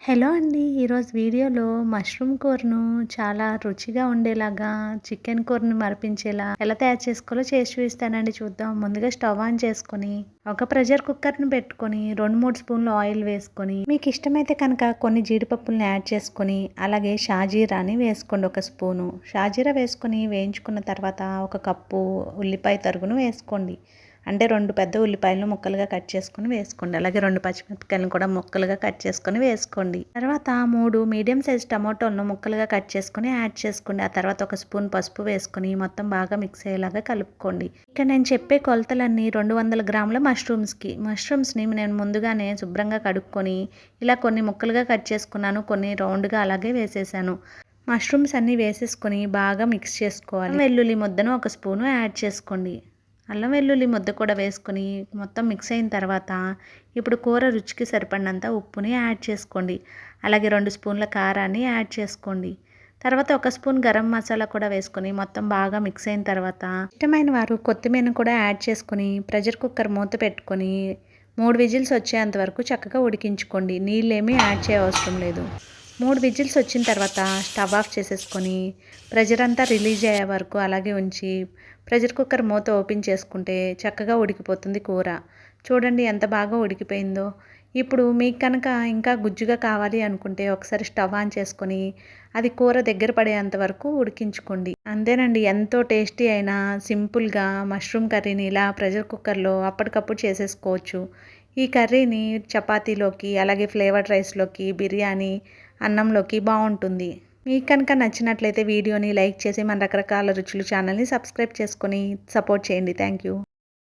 Hello అండి. ఈరోజు వీడియోలో మష్రూమ్ కూరను చాలా రుచిగా ఉండేలాగా, చికెన్ కూరను మరిపించేలా ఎలా తయారు చేసుకోవాలో చేసి చూపిస్తానండి. చూద్దాం. ముందుగా స్టవ్ ఆన్ చేసుకొని ఒక ప్రెషర్ కుక్కర్‌ని పెట్టుకొని 2, 3 స్పూన్లు ఆయిల్ వేసుకొని, మీకు ఇష్టమైతే కనుక కొన్ని జీడిపప్పుల్ని యాడ్ చేసుకొని, అలాగే షాజీరాని వేసుకోండి ఒక స్పూను. షాజీరా వేసుకొని వేయించుకున్న తర్వాత ఒక కప్పు ఉల్లిపాయ తరుగును వేసుకోండి. అంటే 2 పెద్ద ఉల్లిపాయలను ముక్కలుగా కట్ చేసుకొని వేసుకోండి. అలాగే 2 పచ్చిమిరపకాయలను కూడా ముక్కలుగా కట్ చేసుకొని వేసుకోండి. తర్వాత 3 మీడియం సైజ్ టమాటోలను ముక్కలుగా కట్ చేసుకొని యాడ్ చేసుకోండి. ఆ తర్వాత ఒక స్పూన్ పసుపు వేసుకొని మొత్తం బాగా మిక్స్ అయ్యేలాగా కలుపుకోండి. ఇక్కడ నేను చెప్పే కొలతలన్నీ 200 గ్రాముల మష్రూమ్స్ని నేను ముందుగానే శుభ్రంగా కడుక్కొని ఇలా కొన్ని ముక్కలుగా కట్ చేసుకున్నాను. కొన్ని రౌండ్గా అలాగే వేసేసాను. మష్రూమ్స్ అన్నీ వేసేసుకొని బాగా మిక్స్ చేసుకోవాలి. వెల్లుల్లి ముద్దను ఒక స్పూను యాడ్ చేసుకోండి. అల్లం వెల్లుల్లి ముద్ద కూడా వేసుకొని మొత్తం మిక్స్ అయిన తర్వాత ఇప్పుడు కూర రుచికి సరిపడినంత ఉప్పుని యాడ్ చేసుకోండి. అలాగే 2 స్పూన్ల కారాన్ని యాడ్ చేసుకోండి. తర్వాత ఒక స్పూన్ గరం మసాలా కూడా వేసుకొని మొత్తం బాగా మిక్స్ అయిన తర్వాత ఇష్టమైన వారు కొత్తిమీరను కూడా యాడ్ చేసుకొని ప్రెషర్ కుక్కర్ మూత పెట్టుకొని 3 విజిల్స్ వచ్చేంత వరకు చక్కగా ఉడికించుకోండి. నీళ్ళేమీ యాడ్ చేయవసరం లేదు. 3 విజిల్స్ వచ్చిన తర్వాత స్టవ్ ఆఫ్ చేసేసుకొని ప్రెషర్ అంతా రిలీజ్ అయ్యే వరకు అలాగే ఉంచి ప్రెషర్ కుక్కర్ మూత ఓపెన్ చేసుకుంటే చక్కగా ఉడికిపోతుంది కూర. చూడండి ఎంత బాగా ఉడికిపోయిందో. ఇప్పుడు మీకు కనుక ఇంకా గుజ్జుగా కావాలి అనుకుంటే ఒకసారి స్టవ్ ఆన్ చేసుకొని అది కూర దగ్గర పడేంత వరకు ఉడికించుకోండి. అంతేనండి, ఎంతో టేస్టీ అయిన సింపుల్గా మష్రూమ్ కర్రీని ఇలా ప్రెషర్ కుక్కర్లో అప్పటికప్పుడు చేసేసుకోవచ్చు. ఈ కర్రీని చపాతీలోకి అలాగే ఫ్లేవర్డ్ రైస్లోకి, బిర్యానీ, అన్నంలోకి బాగుంటుంది. మీకు కనుక నచ్చినట్లయితే వీడియోని లైక్ చేసి మన రకరకాల రుచులు ఛానల్ని సబ్స్క్రైబ్ చేసుకొని సపోర్ట్ చేయండి. Thank you.